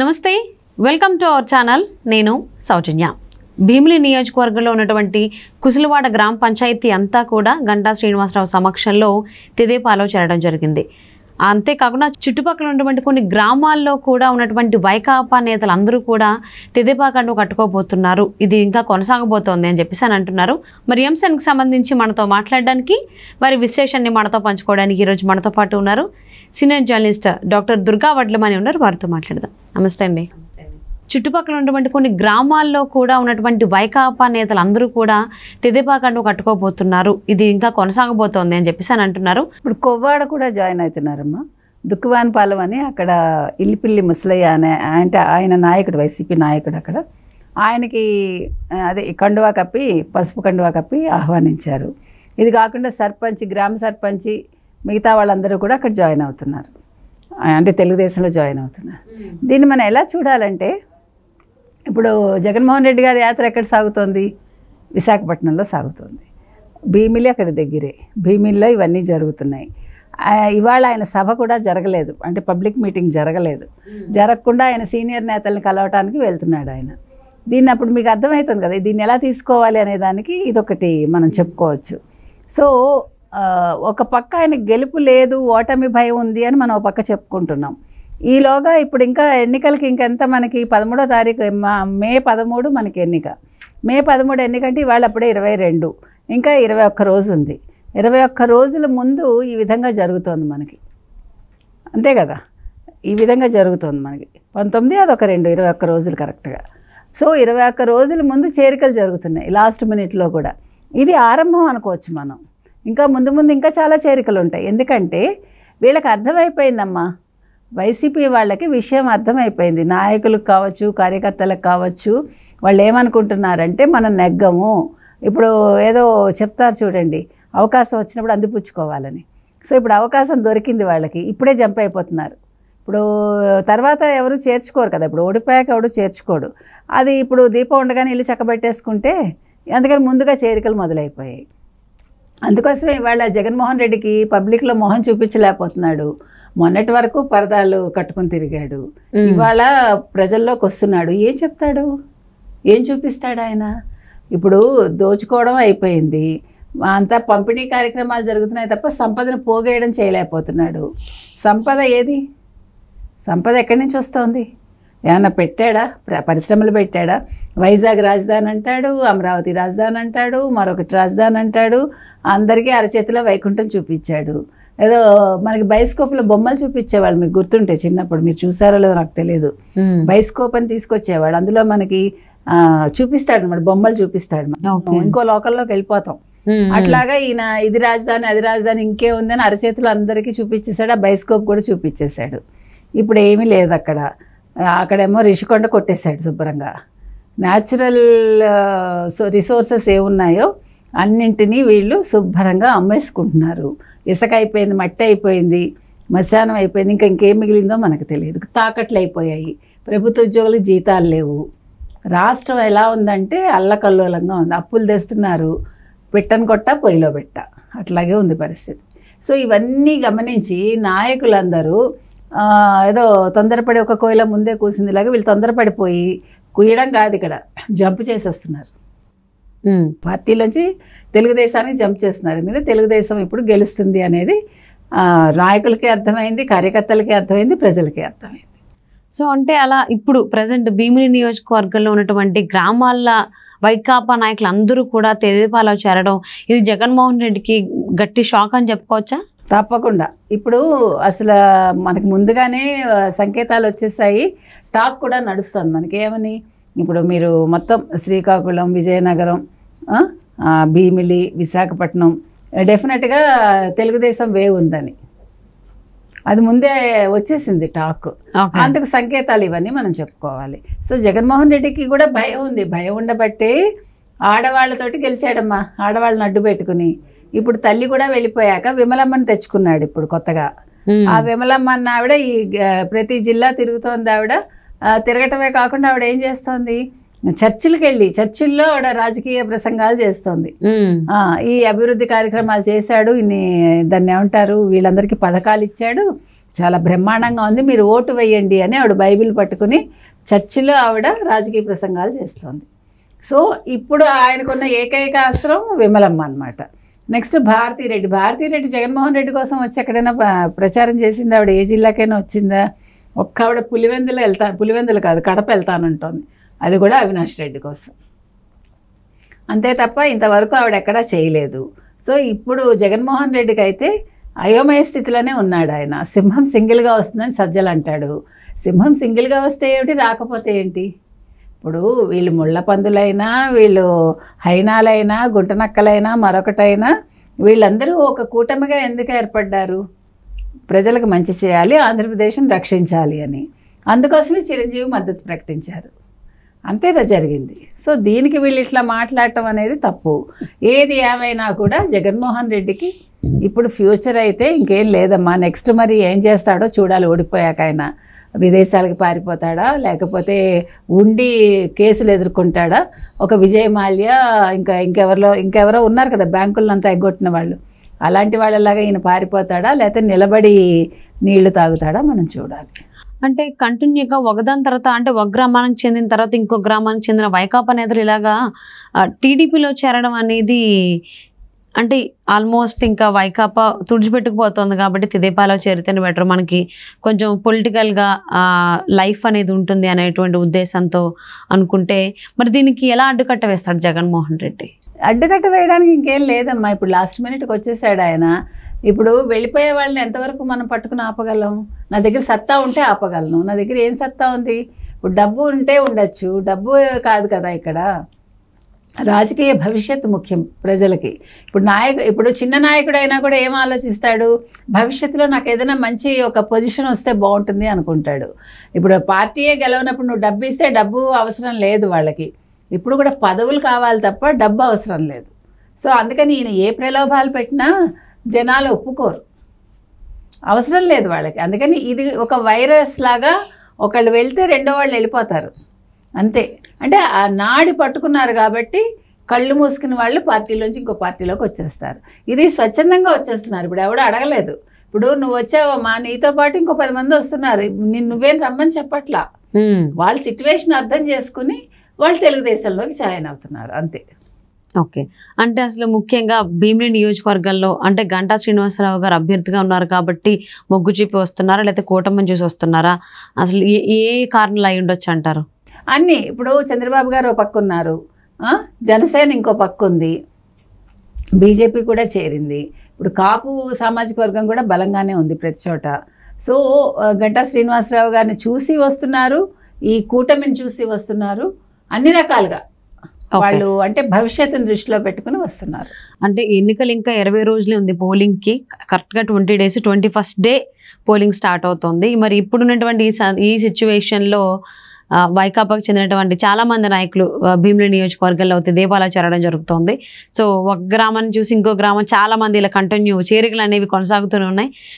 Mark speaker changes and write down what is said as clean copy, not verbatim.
Speaker 1: నమస్తే, welcome to our channel. నేను సౌజన్య. భీమిలి నియోజకవర్గంలో ఉన్నటువంటి కుసులవాడ గ్రామ పంచాయతీ అంతా కూడా గంటా శ్రీనివాసరావు సమక్షంలో తెదేపాలో చేరడం జరిగింది. అంతేకాకుండా చుట్టుపక్కల ఉన్నటువంటి కొన్ని గ్రామాల్లో కూడా ఉన్నటువంటి వైకాపా నేతలు అందరూ కూడా తెదేపా కండు కట్టుకోబోతున్నారు, ఇది ఇంకా కొనసాగబోతోంది అని చెప్పేసి అంటున్నారు. మరి అంశానికి సంబంధించి మనతో మాట్లాడడానికి, వారి విశ్లేషణని మనతో పంచుకోవడానికి ఈరోజు మనతో పాటు ఉన్నారు సీనియర్ జర్నలిస్ట్ డాక్టర్ దుర్గా వడ్లమని ఉన్నారు. వారితో మాట్లాడదాం. నమస్తే అండి. చుట్టుపక్కల ఉన్నటువంటి కొన్ని గ్రామాల్లో కూడా ఉన్నటువంటి వైకాపా నేతలు అందరూ కూడా తెదేపా కండు కట్టుకోబోతున్నారు, ఇది ఇంకా కొనసాగబోతోంది అని చెప్పేసి అంటున్నారు.
Speaker 2: ఇప్పుడు కొవ్వాడ కూడా జాయిన్ అవుతున్నారమ్మా. దుక్కువానిపాలెం అని అక్కడ ఇల్లిపిల్లి ముసలయ్య అనే అంటే ఆయన నాయకుడు, వైసీపీ నాయకుడు. అక్కడ ఆయనకి అదే కండువా కప్పి, పసుపు కండువా కప్పి ఆహ్వానించారు. ఇది కాకుండా సర్పంచ్, గ్రామ సర్పంచ్, మిగతా వాళ్ళందరూ కూడా అక్కడ జాయిన్ అవుతున్నారు, అంటే తెలుగుదేశంలో జాయిన్ అవుతున్నారు. దీన్ని మనం ఎలా చూడాలంటే, ఇప్పుడు జగన్మోహన్ రెడ్డి గారి యాత్ర ఎక్కడ సాగుతోంది? విశాఖపట్నంలో సాగుతోంది. భీమిలి అక్కడ దగ్గరే, భీమిలిలో ఇవన్నీ జరుగుతున్నాయి. ఇవాళ ఆయన సభ కూడా జరగలేదు, అంటే పబ్లిక్ మీటింగ్ జరగలేదు. జరగకుండా ఆయన సీనియర్ నేతల్ని కలవటానికి వెళ్తున్నాడు ఆయన. దీన్ని అప్పుడు మీకు అర్థమవుతుంది కదా, దీన్ని ఎలా తీసుకోవాలి అనే దానికి ఇదొకటి మనం చెప్పుకోవచ్చు. సో ఒక పక్క ఆయన గెలుపు లేదు, ఓటమి భయం ఉంది అని మనం ఒక పక్క చెప్పుకుంటున్నాం. ఈలోగా ఇప్పుడు ఇంకా ఎన్నికలకి ఇంకెంత మనకి 13వ తారీఖు, మే 13 మనకి ఎన్నిక. మే 13 ఎన్నికంటే ఇవాళ అప్పుడే 22, ఇంకా 21 రోజు ఉంది. 21 రోజుల ముందు ఈ విధంగా జరుగుతోంది మనకి, అంతే కదా? ఈ విధంగా జరుగుతోంది మనకి. 19 అదొక 2, 21 రోజులు కరెక్ట్గా. సో 21 రోజుల ముందు చేరికలు జరుగుతున్నాయి, లాస్ట్ మినిట్లో కూడా. ఇది ఆరంభం అనుకోవచ్చు మనం. ఇంకా ముందు ముందు ఇంకా చాలా చేరికలు ఉంటాయి. ఎందుకంటే వీళ్ళకి అర్థమైపోయిందమ్మా, వైసీపీ వాళ్ళకి విషయం అర్థమైపోయింది. నాయకులకు కావచ్చు, కార్యకర్తలకు కావచ్చు, వాళ్ళు ఏమనుకుంటున్నారంటే మనం నెగ్గము. ఇప్పుడు ఏదో చెప్తారు చూడండి, అవకాశం వచ్చినప్పుడు అందిపుచ్చుకోవాలని. సో ఇప్పుడు అవకాశం దొరికింది వాళ్ళకి, ఇప్పుడే జంప్ అయిపోతున్నారు. ఇప్పుడు తర్వాత ఎవరు చేర్చుకోరు కదా, ఇప్పుడు ఓడిపోయాక ఎవడు చేర్చుకోడు. అది ఇప్పుడు దీపం ఉండగానే ఇల్లు చక్కబెట్టేసుకుంటే, అందుకని ముందుగా చేరికలు మొదలైపోయాయి. అందుకోసమే ఇవాళ జగన్మోహన్ రెడ్డికి పబ్లిక్లో మొహం చూపించలేకపోతున్నాడు. మొన్నటి వరకు పరదాలు కట్టుకుని తిరిగాడు, ఇవాళ ప్రజల్లోకి వస్తున్నాడు. ఏం చెప్తాడు, ఏం చూపిస్తాడు ఆయన? ఇప్పుడు దోచుకోవడం అయిపోయింది, అంతా పంపిణీ కార్యక్రమాలు జరుగుతున్నాయి తప్ప సంపదను పోగేయడం చేయలేకపోతున్నాడు. సంపద ఏది? సంపద ఎక్కడి నుంచి వస్తుంది? ఏమన్నా పెట్టాడా? పరిశ్రమలు పెట్టాడా? వైజాగ్ రాజధాని అంటాడు, అమరావతి రాజధాని అంటాడు, మరొకటి రాజధాని అంటాడు. అందరికీ అరచేతిలో వైకుంఠం చూపించాడు. ఏదో మనకి బైస్కోప్లో బొమ్మలు చూపించేవాళ్ళు, మీకు గుర్తుంటే చిన్నప్పుడు, మీరు చూసారో లేదో నాకు తెలియదు. బైస్కోప్ అని తీసుకొచ్చేవాడు, అందులో మనకి చూపిస్తాడు అన్నమాట, బొమ్మలు చూపిస్తాడు. ఇంకో లోకల్లోకి వెళ్ళిపోతాం. అట్లాగా ఈయన ఇది రాజధాని, అది రాజధాని, ఇంకే ఉందని అరచేతిలో అందరికీ చూపించేశాడు. ఆ బైస్కోప్ కూడా చూపించేశాడు. ఇప్పుడు ఏమీ లేదు అక్కడ. అక్కడేమో రిషికొండ కొట్టేశాడు శుభ్రంగా. న్యాచురల్ రిసోర్సెస్ ఏమున్నాయో అన్నింటినీ వీళ్ళు శుభ్రంగా అమ్మేసుకుంటున్నారు. ఇసుక అయిపోయింది, మట్టి అయిపోయింది, మశానం అయిపోయింది, ఇంకేం మిగిలిందో మనకు తెలియదు. తాకట్లు అయిపోయాయి, ప్రభుత్వ ఉద్యోగులకు జీతాలు లేవు. రాష్ట్రం ఎలా ఉందంటే అల్లకల్లోలంగా ఉంది. అప్పులు తెస్తున్నారు, పెట్టను కొట్ట పొయ్యిలో పెట్ట, అట్లాగే ఉంది పరిస్థితి. సో ఇవన్నీ గమనించి నాయకులందరూ ఏదో తొందరపడి ఒక కోయిల ముందే కూసిందిలాగా వీళ్ళు తొందరపడిపోయి, కుయ్యడం కాదు ఇక్కడ, జంప్ చేసేస్తున్నారు. పార్టీలోంచి తెలుగుదేశానికి జంప్ చేస్తున్నారు. ఎందుకంటే తెలుగుదేశం ఇప్పుడు గెలుస్తుంది అనేది నాయకులకి అర్థమైంది, కార్యకర్తలకి అర్థమైంది, ప్రజలకి అర్థమైంది.
Speaker 1: సో అంటే అలా ఇప్పుడు ప్రజెంట్ భీమిలి నియోజకవర్గంలో ఉన్నటువంటి గ్రామాల వైకాపా నాయకులు అందరూ కూడా తెదేపాలో చేరడం, ఇది జగన్మోహన్ రెడ్డికి గట్టి షాక్ అని చెప్పుకోవచ్చా?
Speaker 2: తప్పకుండా. ఇప్పుడు అసలు మనకి ముందుగానే సంకేతాలు వచ్చేసాయి, టాక్ కూడా నడుస్తుంది మనకి. ఏమని? ఇప్పుడు మీరు మొత్తం శ్రీకాకుళం, విజయనగరం, భీమిలి, విశాఖపట్నం డెఫినెట్గా తెలుగుదేశం వేవ్ ఉందని అది ముందే వచ్చేసింది టాక్. అందుకు సంకేతాలు ఇవన్నీ మనం చెప్పుకోవాలి. సో జగన్మోహన్ రెడ్డికి కూడా భయం ఉంది. భయం ఉండబట్టే ఆడవాళ్లతోటి గెలిచాడమ్మా, ఆడవాళ్ళని అడ్డు పెట్టుకుని. ఇప్పుడు తల్లి కూడా వెళ్ళిపోయాక విమలమ్మని తెచ్చుకున్నాడు ఇప్పుడు కొత్తగా. ఆ విమలమ్మ అన్న ఆవిడ ఈ ప్రతి జిల్లా తిరుగుతోంది. ఆవిడ తిరగటమే కాకుండా ఆవిడ ఏం చేస్తోంది, చర్చిలకు వెళ్ళి చర్చిల్లో ఆవిడ రాజకీయ ప్రసంగాలు చేస్తోంది. ఈ అభివృద్ధి కార్యక్రమాలు చేశాడు, దాన్ని ఏమంటారు, వీళ్ళందరికీ పథకాలు ఇచ్చాడు, చాలా బ్రహ్మాండంగా ఉంది, మీరు ఓటు వేయండి అని ఆవిడ బైబిల్ పట్టుకుని చర్చిలో ఆవిడ రాజకీయ ప్రసంగాలు చేస్తుంది. సో ఇప్పుడు ఆయనకున్న ఏకైక అస్త్రం విమలమ్మ అనమాట. నెక్స్ట్ భారతీరెడ్డి జగన్మోహన్ రెడ్డి కోసం వచ్చి ఎక్కడైనా ప్రచారం చేసింది? ఆవిడ ఏ జిల్లాకైనా వచ్చిందా? ఒక్క ఆవిడ పులివెందులు కాదు కడప వెళ్తానంటోంది, అది కూడా అవినాష్ రెడ్డి కోసం. అంతే తప్ప ఇంతవరకు ఆవిడ ఎక్కడా చేయలేదు. సో ఇప్పుడు జగన్మోహన్ రెడ్డికి అయితే అయోమయ స్థితిలోనే ఉన్నాడు ఆయన. సింహం సింగిల్గా వస్తుందని సజ్జలు అంటాడు. సింహం సింగిల్గా వస్తే ఏమిటి, రాకపోతే ఏంటి? ఇప్పుడు వీళ్ళు ముళ్ళ పందులైనా, వీళ్ళు హైనాలైనా, గుంటనక్కలైనా, మరొకటైనా వీళ్ళందరూ ఒక కూటమిగా ఎందుకు ఏర్పడ్డారు? ప్రజలకు మంచి చేయాలి, ఆంధ్రప్రదేశ్ని రక్షించాలి అని. అందుకోసమే చిరంజీవి మద్దతు ప్రకటించారు. అంతేనా జరిగింది. సో దీనికి వీళ్ళు ఇట్లా మాట్లాడటం అనేది తప్పు. ఏది ఏమైనా కూడా జగన్మోహన్ రెడ్డికి ఇప్పుడు ఫ్యూచర్ అయితే ఇంకేం లేదమ్మా. నెక్స్ట్ మరి ఏం చేస్తాడో చూడాలి. ఓడిపోయాక ఆయన విదేశాలకు పారిపోతాడా, లేకపోతే ఉండి కేసులు ఎదుర్కొంటాడా? ఒక విజయ్ మాల్యా ఇంకెవరో ఉన్నారు కదా బ్యాంకులంతా ఎగ్గొట్టిన వాళ్ళు, అలాంటి వాళ్ళలాగా ఈయన పారిపోతాడా, లేకపోతే నిలబడి నీళ్లు తాగుతాడా మనం చూడాలి.
Speaker 1: అంటే కంటిన్యూగా ఒకదాని తర్వాత అంటే ఒక గ్రామానికి చెందిన తర్వాత ఇంకో గ్రామానికి చెందిన వైకాపా నేతలు ఇలాగా టీడీపీలో చేరడం అనేది అంటే ఆల్మోస్ట్ ఇంకా వైకాపా తుడిచిపెట్టుకుపోతుంది కాబట్టి తెదేపాలో చేరితేనే బెటర్, మనకి కొంచెం పొలిటికల్గా లైఫ్ అనేది ఉంటుంది అనేటువంటి ఉద్దేశంతో అనుకుంటే మరి దీనికి ఎలా అడ్డుకట్ట వేస్తాడు జగన్మోహన్ రెడ్డి?
Speaker 2: అడ్డుకట్ట వేయడానికి ఇంకేం లేదమ్మా. ఇప్పుడు లాస్ట్ మినిట్కి వచ్చేసాడు ఆయన. ఇప్పుడు వెళ్ళిపోయే వాళ్ళని ఎంతవరకు మనం పట్టుకుని ఆపగలం? నా దగ్గర సత్తా ఉంటే ఆపగలను. నా దగ్గర ఏం సత్తా ఉంది? ఇప్పుడు డబ్బు ఉంటే ఉండొచ్చు, డబ్బు కాదు కదా ఇక్కడ. రాజకీయ భవిష్యత్తు ముఖ్యం ప్రజలకి. ఇప్పుడు చిన్న నాయకుడు అయినా కూడా ఏం ఆలోచిస్తాడు? భవిష్యత్తులో నాకు ఏదైనా మంచి ఒక పొజిషన్ వస్తే బాగుంటుంది అనుకుంటాడు. ఇప్పుడు పార్టీయే గెలవనప్పుడు నువ్వు డబ్బు ఇస్తే డబ్బు అవసరం లేదు వాళ్ళకి. ఇప్పుడు కూడా పదవులు కావాలి తప్ప డబ్బు అవసరం లేదు. సో అందుకని ఈయన ఏ ప్రలోభాలు పెట్టినా జనాలు ఒప్పుకోరు, అవసరం లేదు వాళ్ళకి. అందుకని ఇది ఒక వైరస్ లాగా ఒకళ్ళు వెళ్తే రెండో వాళ్ళు వెళ్ళిపోతారు అంతే. అంటే ఆ నాడి పట్టుకున్నారు కాబట్టి కళ్ళు మూసుకున్న వాళ్ళు పార్టీలోంచి ఇంకో పార్టీలోకి వచ్చేస్తారు. ఇది స్వచ్ఛందంగా వచ్చేస్తున్నారు. ఇప్పుడు ఎవడో అడగలేదు. ఇప్పుడు నువ్వు వచ్చావమ్మా, నీతో పాటు ఇంకో 10 మంది వస్తున్నారు, నువ్వేం రమ్మని చెప్పట్లా. వాళ్ళ సిచ్యువేషన్ అర్థం చేసుకుని వాళ్ళు తెలుగుదేశంలోకి జాయిన్ అవుతున్నారు అంతే.
Speaker 1: ఓకే. అంటే అసలు ముఖ్యంగా భీమిలి నియోజకవర్గంలో అంటే గంటా శ్రీనివాసరావు గారు అభ్యర్థిగా ఉన్నారు కాబట్టి మొగ్గు చూపి వస్తున్నారా, లేకపోతే కూటమిని చూసి వస్తున్నారా? అసలు ఏ కారణాలు అయి ఉండొచ్చు అంటారు?
Speaker 2: అన్నీ. ఇప్పుడు చంద్రబాబు గారు ఒక పక్క ఉన్నారు, జనసేన ఇంకో పక్క ఉంది, బీజేపీ కూడా చేరింది. ఇప్పుడు కాపు సామాజిక వర్గం కూడా బలంగానే ఉంది ప్రతి చోట. సో గంటా శ్రీనివాసరావు గారిని చూసి వస్తున్నారు, ఈ కూటమిని చూసి వస్తున్నారు, అన్ని రకాలుగా వాళ్ళు అంటే భవిష్యత్తుని దృష్టిలో పెట్టుకుని వస్తున్నారు.
Speaker 1: అంటే ఎన్నికలు ఇంకా 20 రోజులే ఉంది పోలింగ్కి. కరెక్ట్గా 20 days 21st day polling start అవుతుంది. మరి ఇప్పుడున్నటువంటి ఈ సిచ్యువేషన్లో వైకాపాకు చెందినటువంటి చాలా మంది నాయకులు భీమిలి నియోజకవర్గంలో దేవాలా చేరడం జరుగుతుంది. సో ఒక గ్రామాన్ని చూసి ఇంకో గ్రామం చాలా మంది ఇలా కంటిన్యూ చేరికలు అనేవి కొనసాగుతూనే ఉన్నాయి.